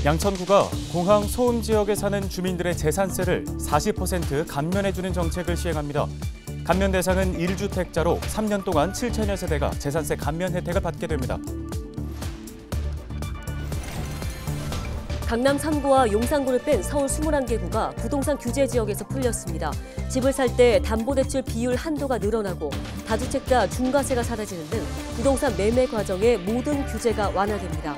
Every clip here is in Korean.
양천구가 공항 소음 지역에 사는 주민들의 재산세를 40% 감면해주는 정책을 시행합니다. 감면 대상은 1주택자로 3년 동안 7천여 세대가 재산세 감면 혜택을 받게 됩니다. 강남 3구와 용산구를 뺀 서울 21개구가 부동산 규제 지역에서 풀렸습니다. 집을 살 때 담보대출 비율 한도가 늘어나고 다주택자 중과세가 사라지는 등 부동산 매매 과정의 모든 규제가 완화됩니다.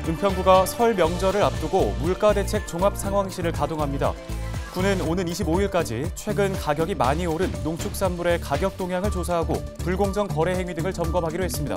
은평구가 설 명절을 앞두고 물가대책 종합상황실을 가동합니다. 구는 오는 25일까지 최근 가격이 많이 오른 농축산물의 가격 동향을 조사하고 불공정 거래 행위 등을 점검하기로 했습니다.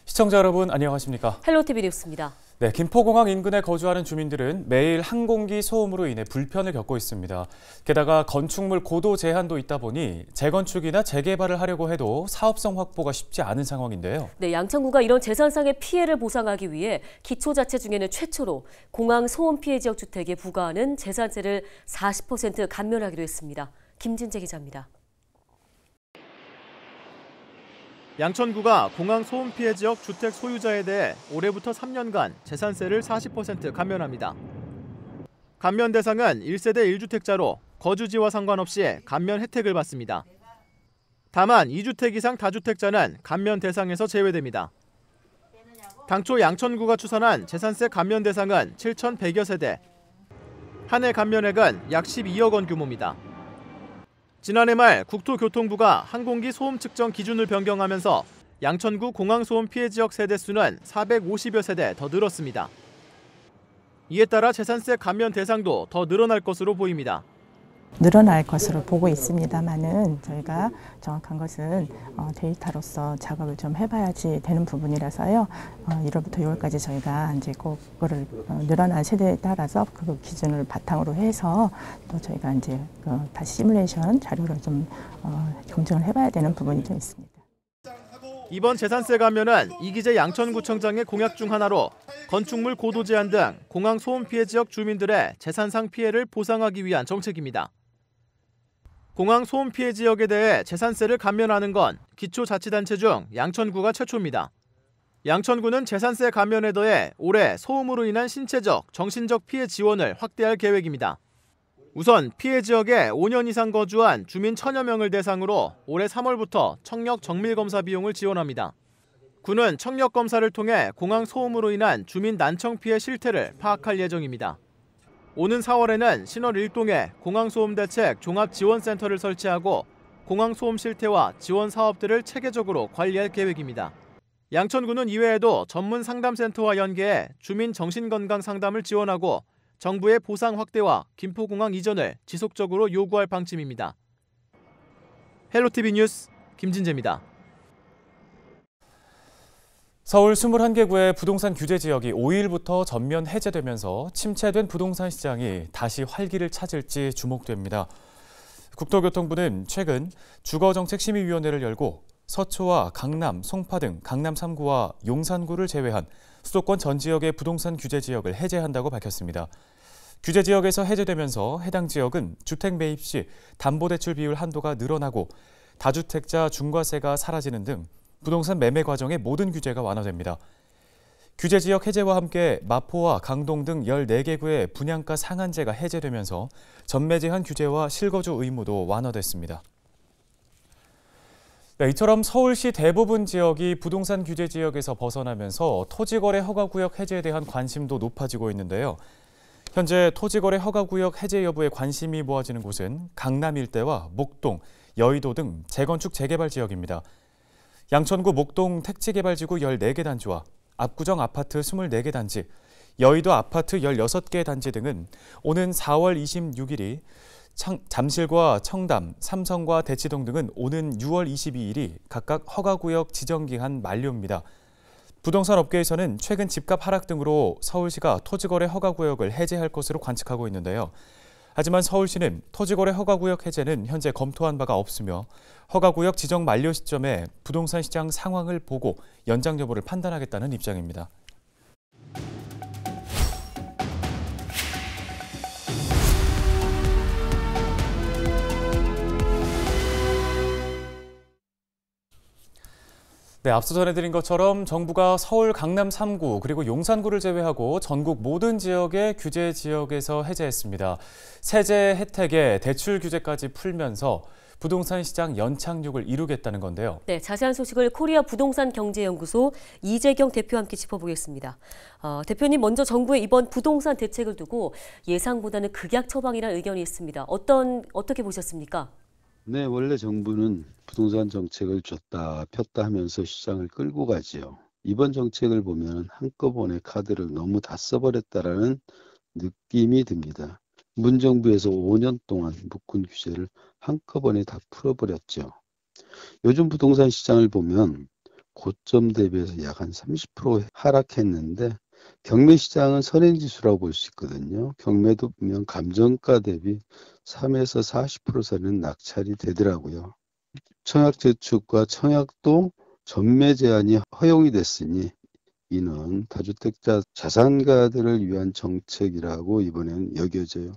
시청자 여러분 안녕하십니까? 헬로티비 뉴스입니다. 네, 김포공항 인근에 거주하는 주민들은 매일 항공기 소음으로 인해 불편을 겪고 있습니다. 게다가 건축물 고도 제한도 있다 보니 재건축이나 재개발을 하려고 해도 사업성 확보가 쉽지 않은 상황인데요. 네, 양천구가 이런 재산상의 피해를 보상하기 위해 기초자치 중에는 최초로 공항 소음 피해 지역 주택에 부과하는 재산세를 40% 감면하기로 했습니다. 김진재 기자입니다. 양천구가 공항 소음 피해 지역 주택 소유자에 대해 올해부터 3년간 재산세를 40% 감면합니다. 감면 대상은 1세대 1주택자로 거주지와 상관없이 감면 혜택을 받습니다. 다만 2주택 이상 다주택자는 감면 대상에서 제외됩니다. 당초 양천구가 추산한 재산세 감면 대상은 7,100여 세대, 한 해 감면액은 약 12억 원 규모입니다. 지난해 말 국토교통부가 항공기 소음 측정 기준을 변경하면서 양천구 공항 소음 피해 지역 세대 수는 450여 세대 더 늘었습니다. 이에 따라 재산세 감면 대상도 더 늘어날 것으로 보입니다. 늘어날 것으로 보고 있습니다만은 저희가 정확한 것은 데이터로서 작업을 좀 해봐야지 되는 부분이라서요. 1월부터 6월까지 저희가 이제 꼭 그거를 늘어난 세대에 따라서 그 기준을 바탕으로 해서 또 저희가 이제 다시 시뮬레이션 자료를 좀 검증을 해봐야 되는 부분이 좀 있습니다. 이번 재산세 감면은 이기재 양천구청장의 공약 중 하나로 건축물 고도 제한 등 공항 소음 피해 지역 주민들의 재산상 피해를 보상하기 위한 정책입니다. 공항 소음 피해 지역에 대해 재산세를 감면하는 건 기초자치단체 중 양천구가 최초입니다. 양천구는 재산세 감면에 더해 올해 소음으로 인한 신체적, 정신적 피해 지원을 확대할 계획입니다. 우선 피해 지역에 5년 이상 거주한 주민 1,000여 명을 대상으로 올해 3월부터 청력 정밀검사 비용을 지원합니다. 구는 청력 검사를 통해 공항 소음으로 인한 주민 난청 피해 실태를 파악할 예정입니다. 오는 4월에는 신월 1동에 공항소음대책 종합지원센터를 설치하고 공항소음 실태와 지원 사업들을 체계적으로 관리할 계획입니다. 양천구는 이외에도 전문 상담센터와 연계해 주민 정신건강 상담을 지원하고 정부의 보상 확대와 김포공항 이전을 지속적으로 요구할 방침입니다. 헬로티비 뉴스 김진재입니다. 서울 21개구의 부동산 규제 지역이 5일부터 전면 해제되면서 침체된 부동산 시장이 다시 활기를 찾을지 주목됩니다. 국토교통부는 최근 주거정책심의위원회를 열고 서초와 강남, 송파 등 강남 3구와 용산구를 제외한 수도권 전 지역의 부동산 규제 지역을 해제한다고 밝혔습니다. 규제 지역에서 해제되면서 해당 지역은 주택 매입 시 담보대출 비율 한도가 늘어나고 다주택자 중과세가 사라지는 등 부동산 매매 과정의 모든 규제가 완화됩니다. 규제 지역 해제와 함께 마포와 강동 등 14개구의 분양가 상한제가 해제되면서 전매 제한 규제와 실거주 의무도 완화됐습니다. 네, 이처럼 서울시 대부분 지역이 부동산 규제 지역에서 벗어나면서 토지거래 허가구역 해제에 대한 관심도 높아지고 있는데요. 현재 토지거래 허가구역 해제 여부에 관심이 모아지는 곳은 강남 일대와 목동, 여의도 등 재건축 재개발 지역입니다. 양천구 목동 택지개발지구 14개 단지와 압구정 아파트 24개 단지, 여의도 아파트 16개 단지 등은 오는 4월 26일이, 잠실과 청담, 삼성과 대치동 등은 오는 6월 22일이 각각 허가구역 지정기한 만료입니다. 부동산 업계에서는 최근 집값 하락 등으로 서울시가 토지거래 허가구역을 해제할 것으로 관측하고 있는데요. 하지만 서울시는 토지거래 허가구역 해제는 현재 검토한 바가 없으며 허가구역 지정 만료 시점에 부동산 시장 상황을 보고 연장 여부를 판단하겠다는 입장입니다. 네, 앞서 전해드린 것처럼 정부가 서울 강남 3구 그리고 용산구를 제외하고 전국 모든 지역의 규제 지역에서 해제했습니다. 세제 혜택에 대출 규제까지 풀면서 부동산 시장 연착륙을 이루겠다는 건데요. 네, 자세한 소식을 코리아 부동산 경제연구소 이재경 대표와 함께 짚어보겠습니다. 대표님, 먼저 정부의 이번 부동산 대책을 두고 예상보다는 극약 처방이라는 의견이 있습니다. 어떻게 보셨습니까? 네, 원래 정부는 부동산 정책을 줬다 폈다 하면서 시장을 끌고 가지요. 이번 정책을 보면 한꺼번에 카드를 너무 다 써버렸다라는 느낌이 듭니다. 문정부에서 5년 동안 묶은 규제를 한꺼번에 다 풀어버렸죠. 요즘 부동산 시장을 보면 고점 대비해서 약 한 30% 하락했는데 경매 시장은 선행지수라고 볼 수 있거든요. 경매도 보면 감정가 대비 3에서 40% 선은 낙찰이 되더라고요. 청약 재축과 청약도 전매 제한이 허용이 됐으니 이는 다주택자 자산가들을 위한 정책이라고 이번엔 여겨져요.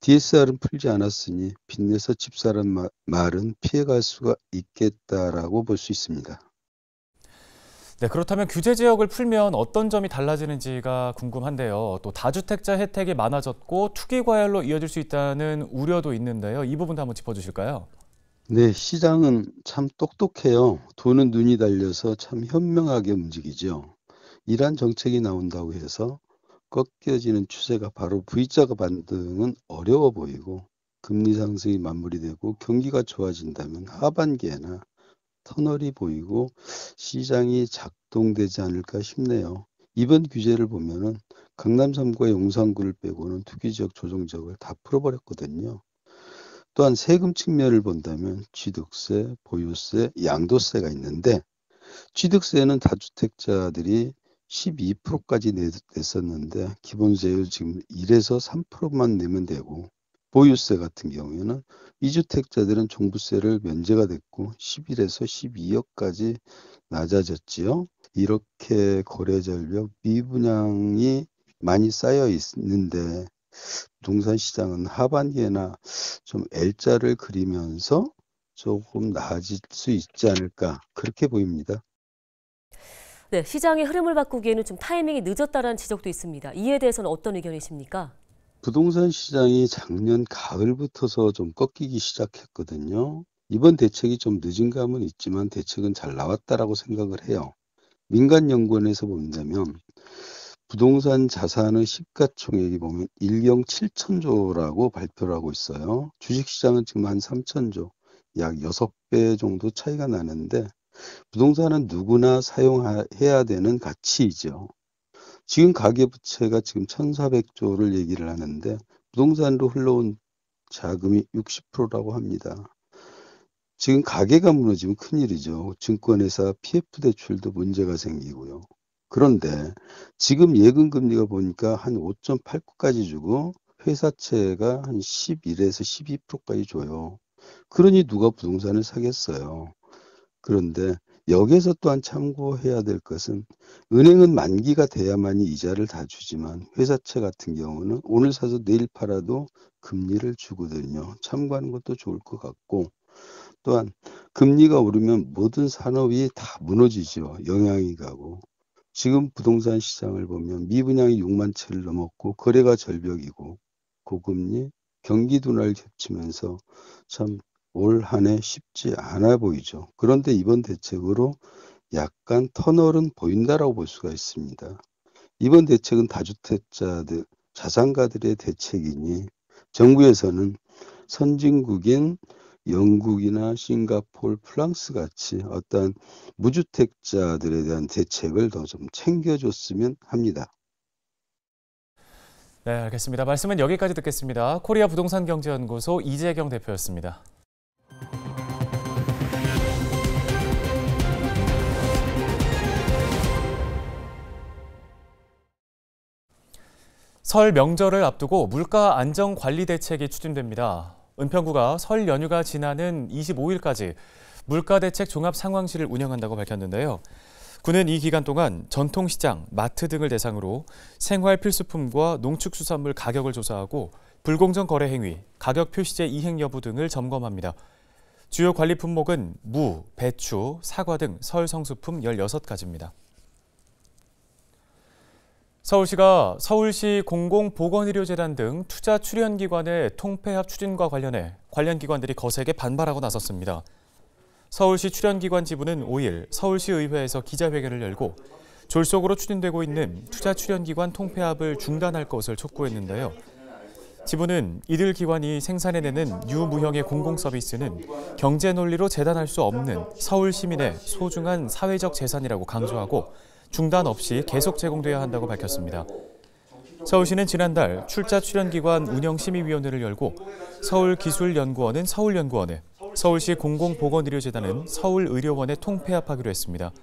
DSR은 풀지 않았으니 빚내서 집 사란 말은 피해갈 수가 있겠다라고 볼 수 있습니다. 네, 그렇다면 규제 지역을 풀면 어떤 점이 달라지는지가 궁금한데요. 또 다주택자 혜택이 많아졌고 투기 과열로 이어질 수 있다는 우려도 있는데요. 이 부분도 한번 짚어주실까요? 네, 시장은 참 똑똑해요. 돈은 눈이 달려서 참 현명하게 움직이죠. 이러한 정책이 나온다고 해서 꺾여지는 추세가 바로 V자가 반등은 어려워 보이고 금리 상승이 마무리되고 경기가 좋아진다면 하반기에나 터널이 보이고 시장이 작동되지 않을까 싶네요. 이번 규제를 보면은 강남 3구와 용산구를 빼고는 투기지역 조정지역을 다 풀어버렸거든요. 또한 세금 측면을 본다면 취득세, 보유세, 양도세가 있는데 취득세는 다주택자들이 12%까지 냈었는데 기본세율 지금 1에서 3%만 내면 되고 보유세 같은 경우에는 2주택자들은 종부세를 면제가 됐고 11에서 12억까지 낮아졌지요. 이렇게 거래절벽 미분양이 많이 쌓여 있는데 부동산 시장은 하반기에나 좀 L자를 그리면서 조금 나아질 수 있지 않을까 그렇게 보입니다. 네, 시장의 흐름을 바꾸기에는 좀 타이밍이 늦었다라는 지적도 있습니다. 이에 대해서는 어떤 의견이십니까? 부동산 시장이 작년 가을부터서 좀 꺾이기 시작했거든요. 이번 대책이 좀 늦은 감은 있지만 대책은 잘 나왔다라고 생각을 해요. 민간연구원에서 본다면 부동산 자산의 시가총액이 보면 1경 7천조라고 발표를 하고 있어요. 주식시장은 지금 한 3천조, 약 6배 정도 차이가 나는데 부동산은 누구나 사용해야 되는 가치이죠. 지금 가계부채가 지금 1,400조를 얘기를 하는데 부동산으로 흘러온 자금이 60%라고 합니다. 지금 가계가 무너지면 큰일이죠. 증권회사 PF 대출도 문제가 생기고요. 그런데 지금 예금금리가 보니까 한 5.89까지 주고 회사채가 한 11에서 12%까지 줘요. 그러니 누가 부동산을 사겠어요. 그런데 여기에서 또한 참고해야 될 것은 은행은 만기가 돼야만이 이자를 다 주지만 회사채 같은 경우는 오늘 사서 내일 팔아도 금리를 주거든요. 참고하는 것도 좋을 것 같고 또한 금리가 오르면 모든 산업이 다 무너지죠. 영향이 가고 지금 부동산 시장을 보면 미분양이 6만 채를 넘었고 거래가 절벽이고 고금리 경기 둔화를 겹치면서 참 올 한 해 쉽지 않아 보이죠. 그런데 이번 대책으로 약간 터널은 보인다라고 볼 수가 있습니다. 이번 대책은 다주택자들, 자산가들의 대책이니 정부에서는 선진국인 영국이나 싱가포르, 프랑스 같이 어떤 무주택자들에 대한 대책을 더 좀 챙겨줬으면 합니다. 네, 알겠습니다. 말씀은 여기까지 듣겠습니다. 코리아 부동산 경제연구소 이재경 대표였습니다. 설 명절을 앞두고 물가 안정 관리 대책이 추진됩니다. 은평구가 설 연휴가 지나는 25일까지 물가 대책 종합 상황실을 운영한다고 밝혔는데요. 구는 이 기간 동안 전통시장, 마트 등을 대상으로 생활 필수품과 농축수산물 가격을 조사하고 불공정 거래 행위, 가격 표시제 이행 여부 등을 점검합니다. 주요 관리 품목은 무, 배추, 사과 등 설 성수품 16가지입니다. 서울시가 서울시 공공보건의료재단 등 투자 출연기관의 통폐합 추진과 관련해 관련 기관들이 거세게 반발하고 나섰습니다. 서울시 출연기관 지부는 5일 서울시의회에서 기자회견을 열고 졸속으로 추진되고 있는 투자 출연기관 통폐합을 중단할 것을 촉구했는데요. 지부는 이들 기관이 생산해내는 유무형의 공공서비스는 경제 논리로 재단할 수 없는 서울 시민의 소중한 사회적 재산이라고 강조하고 중단 없이 계속 제공돼야 한다고 밝혔습니다. 서울시는 지난달 출자 출연기관 운영심의위원회를 열고 서울기술연구원은 서울연구원에, 서울시 공공보건의료재단은 서울의료원에 통폐합하기로 했습니다.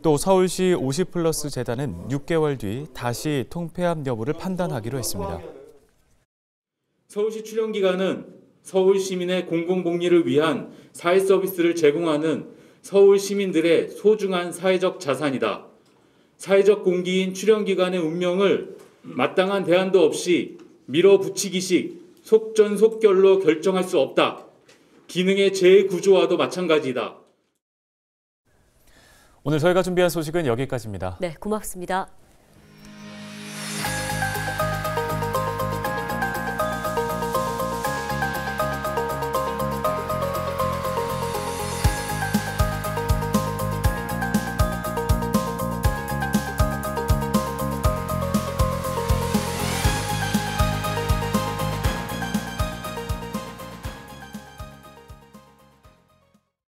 또 서울시 50플러스 재단은 6개월 뒤 다시 통폐합 여부를 판단하기로 했습니다. 서울시 출연기관은 서울 시민의 공공복리를 위한 사회 서비스를 제공하는 서울 시민들의 소중한 사회적 자산이다. 사회적 공기인 출연기관의 운명을 마땅한 대안도 없이 밀어붙이기식 속전속결로 결정할 수 없다. 기능의 재구조화도 마찬가지다. 오늘 저희가 준비한 소식은 여기까지입니다. 네, 고맙습니다.